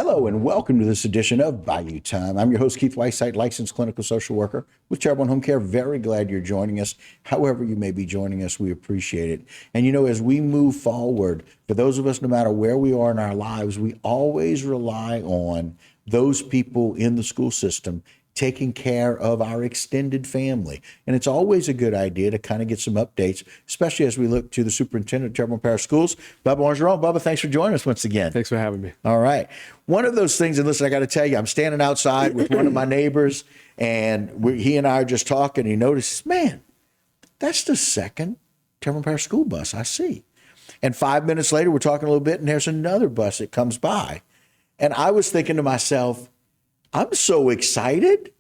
Hello and welcome to this edition of Bayou Time. I'm your host, Keith Whiteside, licensed clinical social worker with Charitable Home Care. Very glad you're joining us. However you may be joining us, we appreciate it. And you know, as we move forward, for those of us, no matter where we are in our lives, we always rely on those people in the school system taking care of our extended family. And it's always a good idea to kind of get some updates, especially as we look to the superintendent of Terrebonne Parish Schools, Bubba Orgeron. Bubba, thanks for joining us once again. Thanks for having me. All right. One of those things, and listen, I got to tell you, I'm standing outside with one of my neighbors, and he and I are just talking. He notices, man, that's the second Terrebonne Parish school bus I see. And 5 minutes later, we're talking a little bit, and there's another bus that comes by. And I was thinking to myself, I'm so excited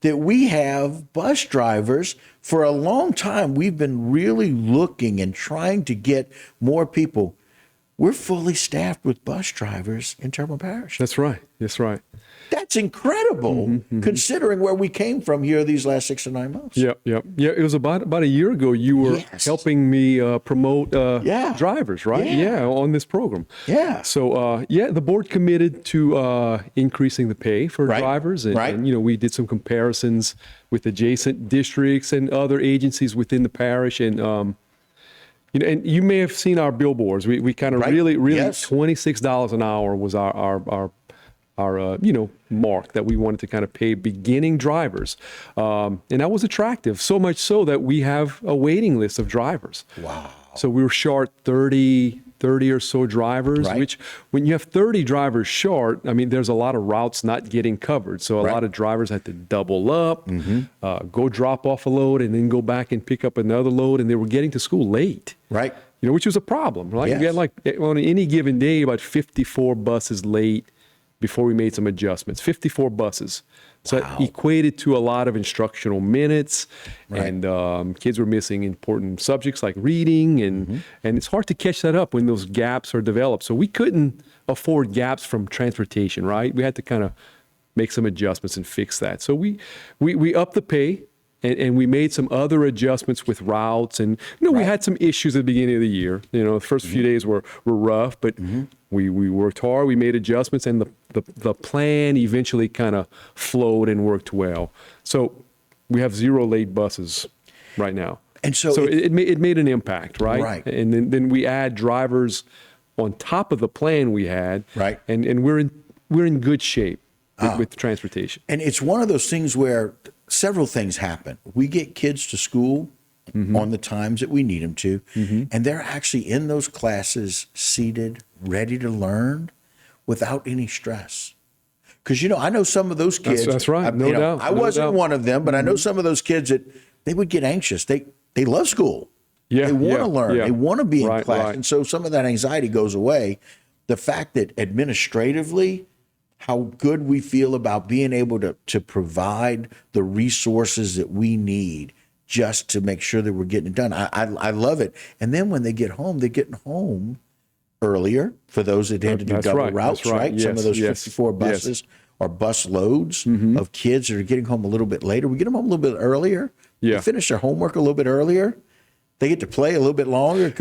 that we have bus drivers. For a long time, we've been really looking and trying to get more people. We're fully staffed with bus drivers in Terrebonne Parish. That's right. That's right. That's incredible, considering where we came from here these last 6 to 9 months. Yeah. It was about a year ago you were helping me promote drivers, right? Yeah. On this program. Yeah. So, the board committed to increasing the pay for drivers. And, you know, we did some comparisons with adjacent districts and other agencies within the parish. And, you know, and you may have seen our billboards. We kind of really, $26 an hour was our mark that we wanted to kind of pay beginning drivers. And that was attractive, so much so that we have a waiting list of drivers. Wow. So we were short 30 or so drivers, which when you have 30 drivers short, I mean, there's a lot of routes not getting covered. So a lot of drivers had to double up, go drop off a load and then go back and pick up another load. And they were getting to school late. Right. You know, which was a problem, right? Yes. We had like on any given day, about 54 buses late before we made some adjustments, 54 buses. So it equated to a lot of instructional minutes, and kids were missing important subjects like reading, and it's hard to catch that up when those gaps are developed. So we couldn't afford gaps from transportation, right? We had to kind of make some adjustments and fix that. So we upped the pay, and we made some other adjustments with routes. And, you know, we had some issues at the beginning of the year. You know, the first few days were rough, but we worked hard. We made adjustments, and the plan eventually kind of flowed and worked well. So we have 0 late buses right now. And so it made an impact, right? And then we add drivers on top of the plan we had. Right. And we're in good shape with transportation. And it's one of those things where several things happen. We get kids to school on the times that we need them to, and they're actually in those classes seated, ready to learn without any stress. Because, you know, I know some of those kids. That's right. No doubt. I wasn't one of them, but I know some of those kids that they would get anxious. They love school. They want to learn. They want to be in class. And so some of that anxiety goes away. The fact that administratively, how good we feel about being able to provide the resources that we need just to make sure that we're getting it done. I love it. And then when they get home, they're getting home earlier for those that had to do double routes, right? Yes, some of those 54 buses are bus loads of kids that are getting home a little bit later. We get them home a little bit earlier. They finish their homework a little bit earlier. They get to play a little bit longer.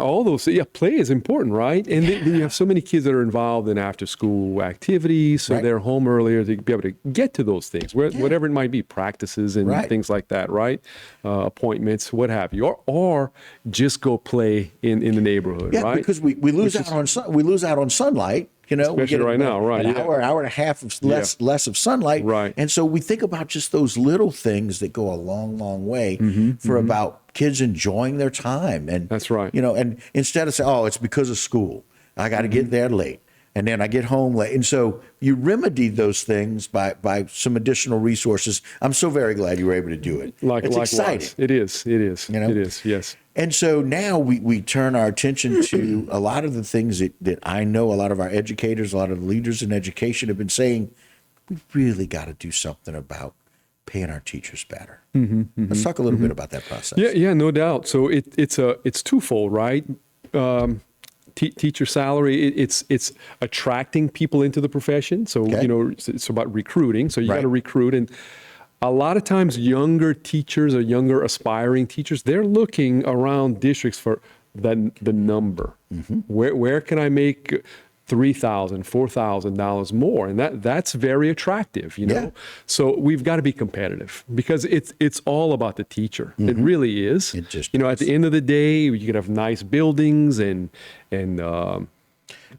All those. Play is important, right? And then you have so many kids that are involved in after-school activities, so they're home earlier to be able to get to those things, whatever it might be, practices and things like that, right? Appointments, what have you, or just go play in the neighborhood, right? Because we lose out on sunlight. You know, especially right now, an hour and a half of less of sunlight, and so we think about just those little things that go a long, long way for about kids enjoying their time. And that's right. You know, and instead of saying, "Oh, it's because of school, I got to get there late," and then I get home late, and so you remedy those things by some additional resources. I'm so very glad you were able to do it. It's exciting. It is. You know, it is. Yes. And so now we turn our attention to a lot of the things that I know a lot of our educators, a lot of the leaders in education have been saying, we really got to do something about paying our teachers better. Let's talk a little bit about that process. Yeah, no doubt. So it's twofold, right? Teacher salary, it's attracting people into the profession. So, you know, it's about recruiting. So you got to recruit. And a lot of times younger teachers or younger aspiring teachers, they're looking around districts for the number. Where can I make $3,000, $4,000 more, and that's very attractive, you know. Yeah. So we've got to be competitive because it's all about the teacher. It really is. It just you know, at the end of the day, you could have nice buildings and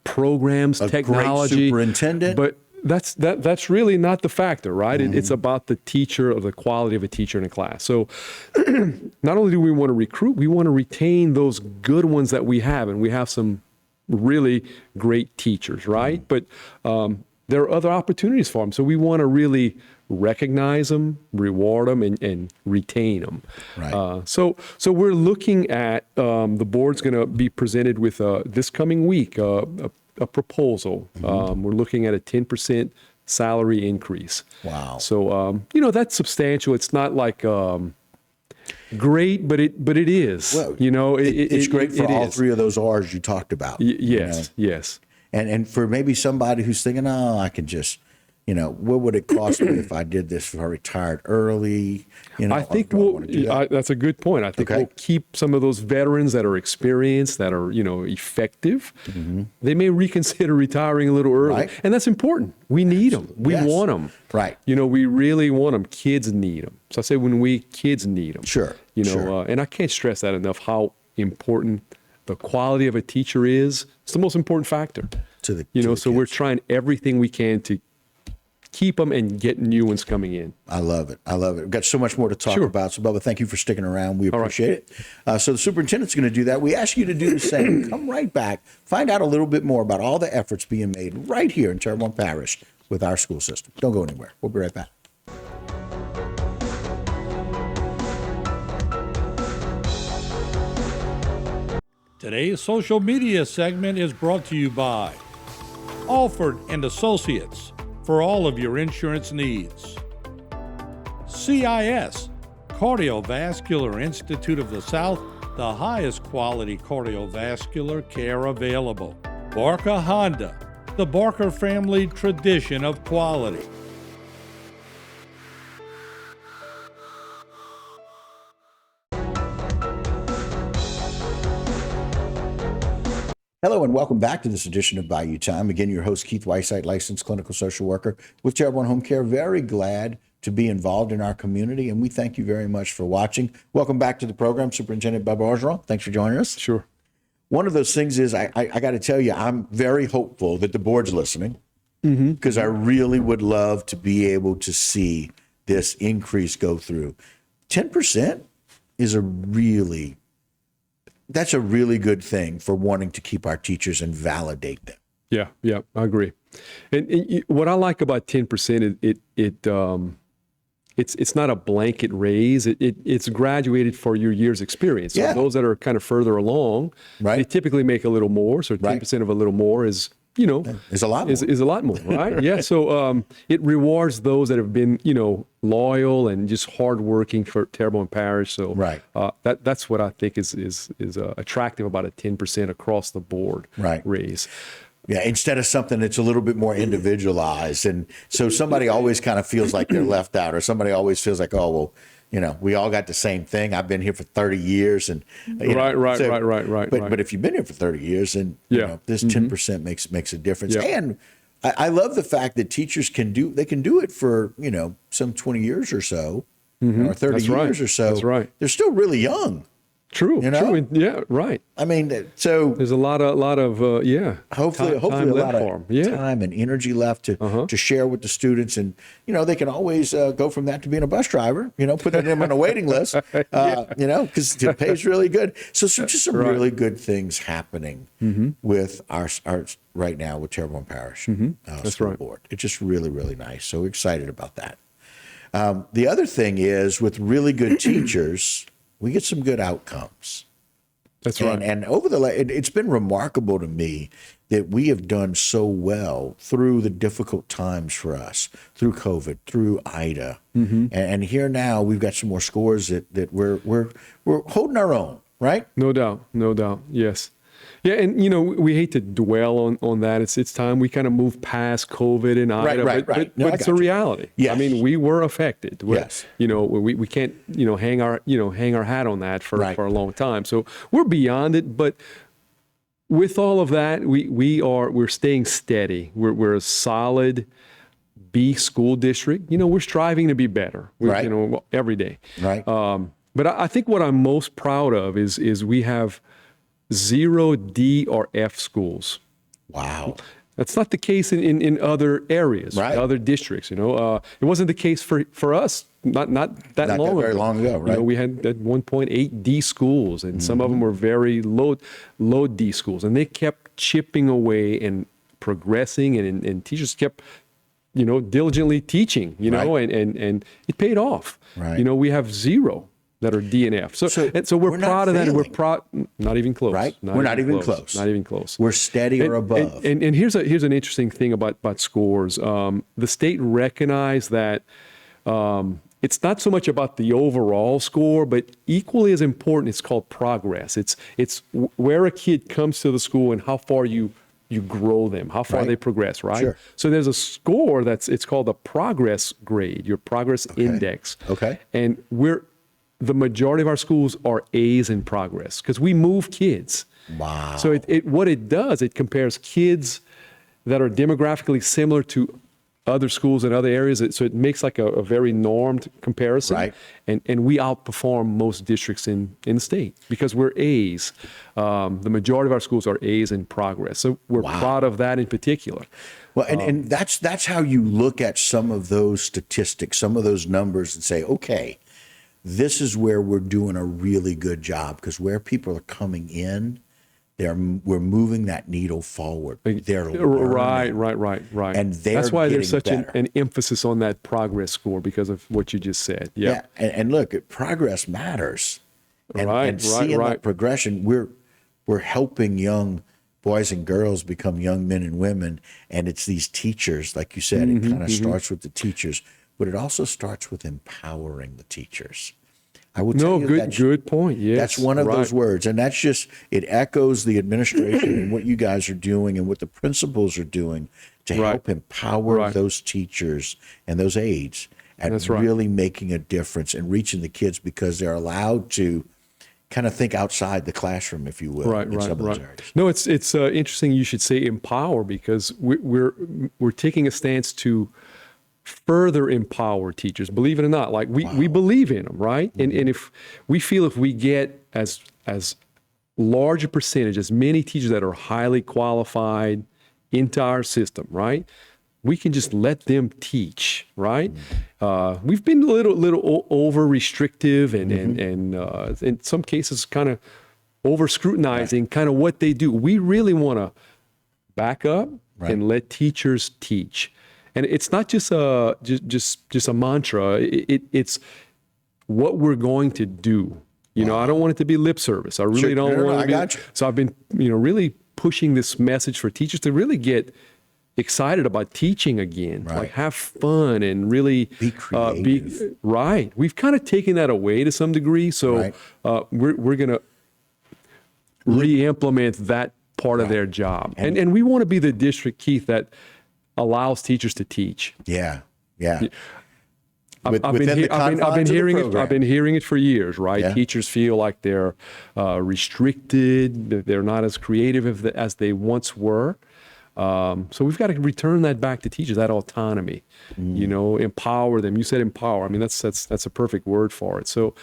programs, a technology, great superintendent, but that's really not the factor, right? It's about the teacher, or the quality of a teacher in a class. So not only do we want to recruit, we want to retain those good ones that we have, and we have some really great teachers, right? But there are other opportunities for them. So we want to really recognize them, reward them, and retain them. Right. So we're looking at, the board's going to be presented with this coming week, a proposal. We're looking at a 10% salary increase. Wow. So, you know, that's substantial. It's not like great, but it is. Well, you know, it's great for all is. three of those R's you talked about. Yes, yes. And for maybe somebody who's thinking, oh, I can just, you know, what would it cost me if I did this if I retired early? You know, I think do I wanna do that? that's a good point. I think Okay. we'll keep some of those veterans that are experienced, that are, you know, effective. They may reconsider retiring a little early. Right. And that's important. We need them. We Yes. want them. Right. You know, we really want them. Kids need them. So I say kids need them. Sure, You know, sure. and I can't stress that enough, how important the quality of a teacher is. It's the most important factor. To the- You to know, the so we're kids. trying everything we can to keep them and get new ones coming in. I love it. I love it. We've got so much more to talk Sure. about. So, Bubba, thank you for sticking around. We right. appreciate it. So the superintendent's going to do that. We ask you to do the same. Come right back. Find out a little bit more about all the efforts being made right here in Terrebonne Parish with our school system. Don't go anywhere. We'll be right back. Today's social media segment is brought to you by Alford and Associates for all of your insurance needs. CIS, Cardiovascular Institute of the South, the highest quality cardiovascular care available. Barker Honda, the Barker family tradition of quality. Hello and welcome back to this edition of Bayou Time. Again, your host, Keith Whiteside, licensed clinical social worker with Terrebonne Home Care. Very glad to be involved in our community, and we thank you very much for watching. Welcome back to the program, Superintendent Bubba Orgeron. Thanks for joining us. Sure. One of those things is I got to tell you, I'm very hopeful that the board's listening because I really would love to be able to see this increase go through. 10% is that's a really good thing for wanting to keep our teachers and validate them. Yeah, I agree. And what I like about 10%, it's not a blanket raise. It's graduated for your year's experience. So Yeah. those that are kind of further along, Right. they typically make a little more. So 10% of a little more is, you know, It's a lot more. is a lot more, right? Yeah. So it rewards those that have been, you know, loyal and just hardworking for Terrebonne Parish. So Right. That's what I think is attractive about a 10% across the board Right. raise. Yeah, instead of something that's a little bit more individualized. And so somebody always kind of feels like they're left out, or somebody always feels like, oh, well, you know, we all got the same thing. I've been here for 30 years. And you know, Right. But if you've been here for 30 years, then you know, this 10% makes a difference. Yeah. And I love the fact that teachers can do it for, you know, some 20 years or so, or 30 That's years right. or so. That's right. They're still really young. True. You know? True. Yeah. Right. I mean, so There's a lot of hopefully time a left lot for of 'em. Yeah. time and energy left to share with the students. And, you know, they can always go from that to being a bus driver, you know, put them on a waiting list, you know, because it pays really good. So just some Right. really good things happening with our right now with Terrebonne Parish School right. Board. It's just really, really nice. So excited about that. The other thing is with really good teachers, we get some good outcomes. That's right. And over it's been remarkable to me that we have done so well through the difficult times for us, through COVID, through Ida, and here now we've got some more scores that we're holding our own, right? No doubt. Yes. Yeah, and you know, we hate to dwell on that. It's time we kind of move past COVID and Ida, Right. but No, I it's got a you. reality. Yes. I mean, we were affected. Yes. You know, we can't hang our hat on that for Right. a long time. So we're beyond it, but with all of that, we're staying steady. We're a solid B school district. We're striving to be better. Right. Every day. Right. But I think what I'm most proud of is we have 0 D or F schools. Wow. That's not the case in other areas, Right. other districts. It wasn't the case for us not that Not long that very ago. long ago, right? We had at 1.8 D schools, and some of them were very low D schools, and they kept chipping away and progressing, and teachers kept diligently teaching, Right. and it paid off. Right. We have 0 that are D and F. So we're we're not proud of that, and we're failing. proud. Not even close. Right. We're not even close. Not even close. We're steady or above. And here's an interesting thing about scores. The state recognized that it's not so much about the overall score, but equally as important, it's called progress. It's where a kid comes to the school and how far you grow them, how far Right. they progress, right? Sure. So there's a score it's called a progress grade, your progress index. Okay. And the majority of our schools are A's in progress because we move kids. Wow. So what it does, it compares kids that are demographically similar to other schools in other areas. So it makes like a very normed comparison. Right. And we outperform most districts in the state because we're A's. The majority of our schools are A's in progress. So we're proud of that in particular. Well, and that's how you look at some of those statistics, some of those numbers, and say, okay, this is where we're doing a really good job, because where people are coming in, we're moving that needle forward. They're learning. Right. And that's why there's such better. an emphasis on that progress score because of what you just said. Yeah. And look, progress matters. And seeing that progression, we're helping young boys and girls become young men and women. And it's these teachers, like you said, it kind of starts with the teachers, but it also starts with empowering the teachers. I will tell you good point. Yes, that's one of those words. And that's just, it echoes the administration and what you guys are doing and what the principals are doing to help empower those teachers and those aides at really making a difference and reaching the kids, because they're allowed to kind of think outside the classroom, if you will, in some of those areas. No, it's interesting you should say empower, because we're taking a stance to further empower teachers, believe it or not. Like we believe in them, right? And if we get as large a percentage, as many teachers that are highly qualified into our system, right? We can just let them teach, right? We've been a little over restrictive and in some cases kind of over scrutinizing kind of what they do. We really want to back up and let teachers teach. And it's not just a mantra. It's what we're going to do. I don't want it to be lip service. I really don't want it to be. Got you. So I've been, really pushing this message for teachers to really get excited about teaching again. Like have fun and really be creative. We've kind of taken that away to some degree. So we're going to re-implement that part of their job. And we want to be the district, Keith, that allows teachers to teach. Yeah. I've been hearing it for years, right? Yeah. Teachers feel like they're restricted, they're not as creative as they once were. So we've got to return that back to teachers, that autonomy, empower them. You said empower. I mean, that's a perfect word for it. So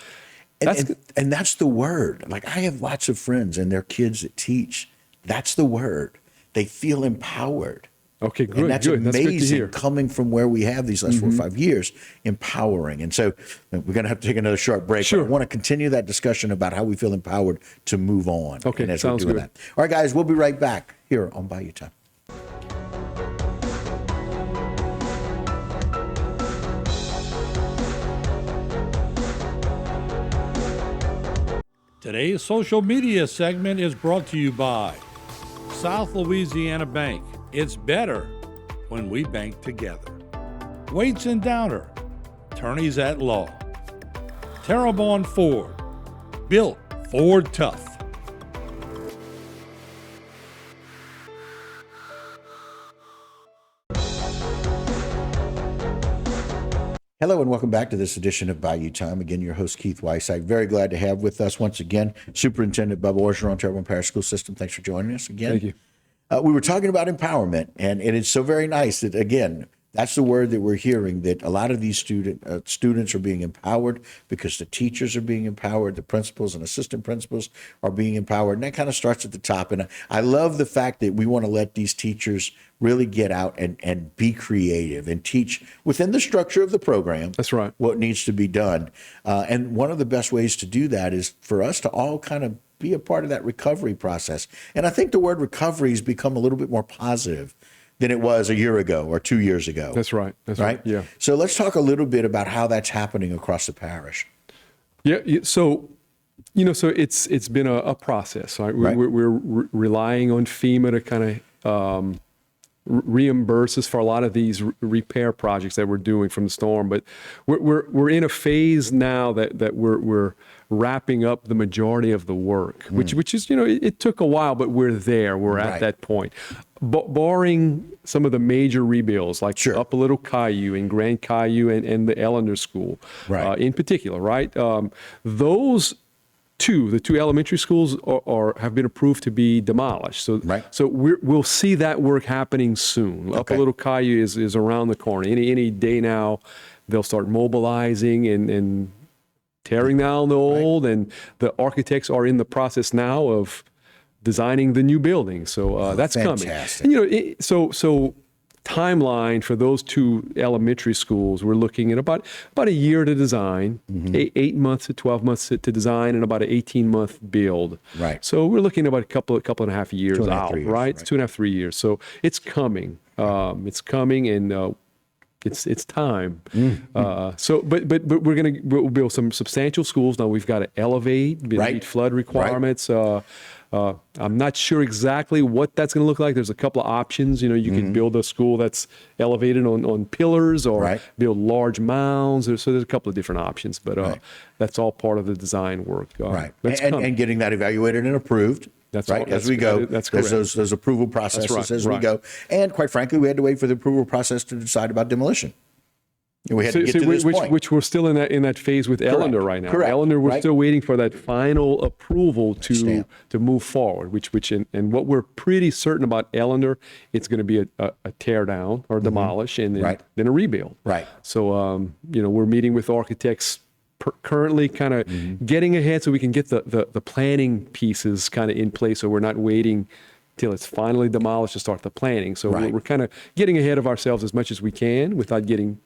and that's the word. Like, I have lots of friends and their kids that teach. That's the word. They feel empowered. Okay, good. And that's good. amazing, That's good to hear. coming from where we have these last 4 or 5 years, empowering. And so we're going to have to take another short break. Sure. But I want to continue that discussion about how we feel empowered to move on. Okay, and as sounds we're doing good. that. All right, guys, we'll be right back here on Bayou Time. Today's social media segment is brought to you by South Louisiana Bank. It's better when we bank together. Waits and Downer, attorneys at law. Terrebonne Ford, built Ford tough. Hello and welcome back to this edition of Bayou Time. Again, your host, Keith Weiss. I'm very glad to have with us once again Superintendent Bubba Orgeron, Terrebonne Parish School System. Thanks for joining us again. Thank you. We were talking about empowerment, and it is so very nice that, again, that's the word that we're hearing, that a lot of these students are being empowered because the teachers are being empowered, the principals and assistant principals are being empowered, and that kind of starts at the top. And I love the fact that we want to let these teachers really get out and be creative and teach within the structure of the program. That's right. What needs to be done. And one of the best ways to do that is for us to all kind of be a part of that recovery process. And I think the word recovery has become a little bit more positive than it was a year ago or 2 years ago. That's right. That's right. Yeah. So let's talk a little bit about how that's happening across the parish. Yeah. So, so it's been a process, right? We're relying on FEMA to kind of reimburse us for a lot of these repair projects that we're doing from the storm. But we're in a phase now that we're wrapping up the majority of the work, which is, it took a while, but we're there. We're at that point. Barring some of the major rebuilds, like Upper Little Caillou and Grand Caillou and the Ellender School, in particular, right? Those the two elementary schools have been approved to be demolished. So we'll see that work happening soon. Okay. Upper Little Caillou is around the corner. Any day now, they'll start mobilizing and tearing down the old, and the architects are in the process now of designing the new building. So that's fantastic. Coming. And, so timeline for those two elementary schools, we're looking at about a year to design, 8 months to 12 months to design, and about an 18-month build. Right. So we're looking at about a couple and a half years out, right? 2.5, 3 years. So it's coming. It's coming, and it's time. But we'll build some substantial schools. Now we've got to meet flood requirements. I'm not sure exactly what that's going to look like. There's a couple of options. You can build a school that's elevated on pillars, or build large mounds. So there's a couple of different options, but that's all part of the design work. And getting that evaluated and approved. That's right. As we go, that's correct. Those approval processes as we go. And quite frankly, we had to wait for the approval process to decide about demolition. We had to get to this point. Which we're still in that phase with Ellender right now. Correct. Ellender, we're still waiting for that final approval to move forward. And what we're pretty certain about Ellender, it's going to be a tear down or demolish, and then a rebuild. Right. So we're meeting with architects currently, kind of getting ahead so we can get the planning pieces kind of in place, so we're not waiting till it's finally demolished to start the planning. So we're kind of getting ahead of ourselves as much as we can without getting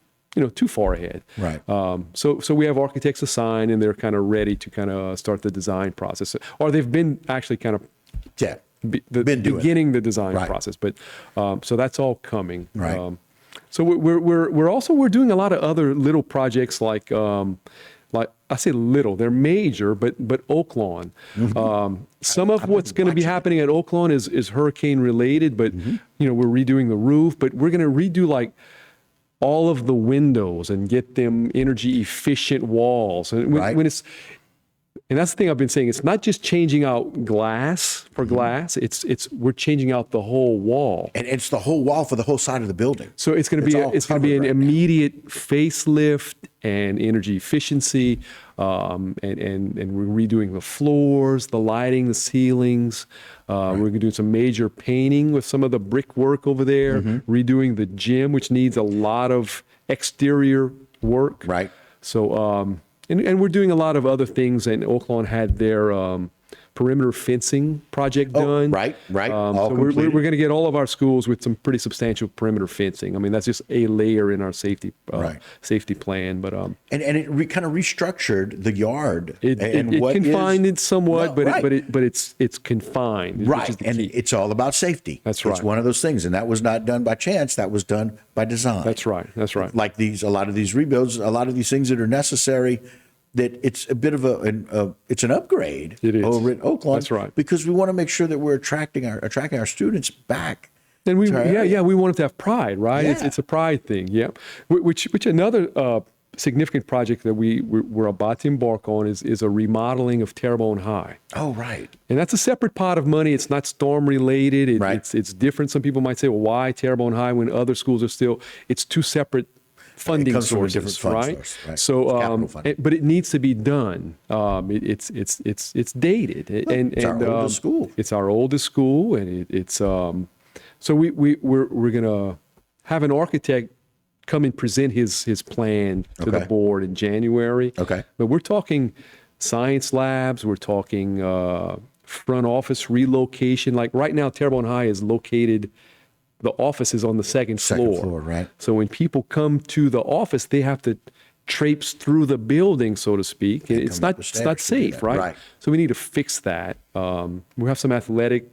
too far ahead. Right. So we have architects assigned, and they're kind of ready to kind of start the design process, or they've been actually kind of beginning the design process. But so that's all coming. Right. So we're doing a lot of other little projects, like I say little, they're major, but Oaklawn. Some of what's going to be happening at Oaklawn is hurricane related, but we're redoing the roof, but we're going to redo like all of the windows and get them energy efficient walls. And and that's the thing I've been saying. It's not just changing out glass for glass. We're changing out the whole wall. And it's the whole wall for the whole side of the building. So it's going to be an immediate facelift and energy efficiency, and we're redoing the floors, the lighting, the ceilings. We're going to do some major painting with some of the brickwork over there. Redoing the gym, which needs a lot of exterior work. Right. So. And we're doing a lot of other things, and Oaklawn had their perimeter fencing project done. Right. So we're going to get all of our schools with some pretty substantial perimeter fencing. I mean, that's just a layer in our safety plan. But and it kind of restructured the yard. It confined it somewhat, but it's confined. Right, and it's all about safety. That's right. It's one of those things, and that was not done by chance. That was done by design. That's right. Like a lot of these rebuilds, a lot of these things that are necessary. That it's a bit of it's an upgrade over at Oaklawn. That's right. Because we want to make sure that we're attracting our students back. And we want it to have pride, right? Yeah. It's a pride thing, yeah. Which another significant project that we're about to embark on is a remodeling of Terrebonne High. Oh, right. And that's a separate pot of money. It's not storm related. Right. It's different. Some people might say, well, why Terrebonne High when other schools are still? It's two separate funding comes from a sources, different fund right? source, right. So, Capital funding. but it needs to be done. It's dated, and It's our oldest school. It's our oldest school, and it's so we're gonna have an architect come and present his plan to the Okay. board in January. Okay. But we're talking science labs. We're talking front office relocation. Like right now, Terrebonne High is located. The office is on the second floor. Right. So when people come to the office, they have to traipse through the building, so to speak. And it's come up not the stairs to do safe, that. right? Right. So we need to fix that. We have some athletic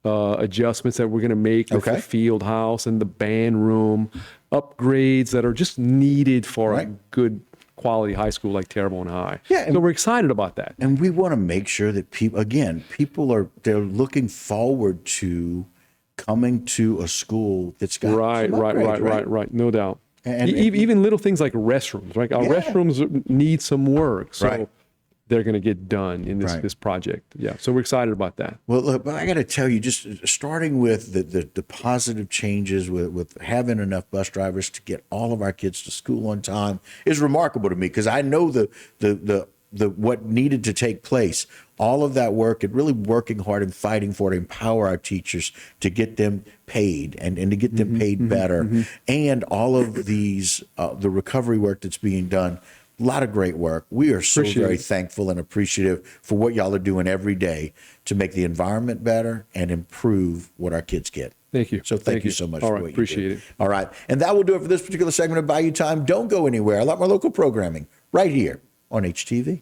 adjustments that we're going to make with Okay. the field house and the band room, upgrades that are just needed for Right. a good quality high school like Terrebonne High. Yeah, and- so we're excited about that. And we want to make sure that they're looking forward to coming to a school that's got Right, some upgrades, right. No doubt. And- Even little things like restrooms, right? Our Yeah. restrooms need some work, so Right. they're going to get done in Right. this project. Yeah, so we're excited about that. Well, look, but I got to tell you, just starting with the positive changes with having enough bus drivers to get all of our kids to school on time is remarkable to me, because I know the what needed to take place, all of that work, and really working hard and fighting for it, empower our teachers to get them paid and to get them paid better, and all of these the recovery work that's being done. A lot of great work. We are so Appreciate very it. thankful and appreciative for what y'all are doing every day to make the environment better and improve what our kids get. Thank you. So thank you so much All for right, what you appreciate do. it. All right. And that will do it for this particular segment of Bayou Time. Don't go anywhere. A lot more local programming right here on HTV.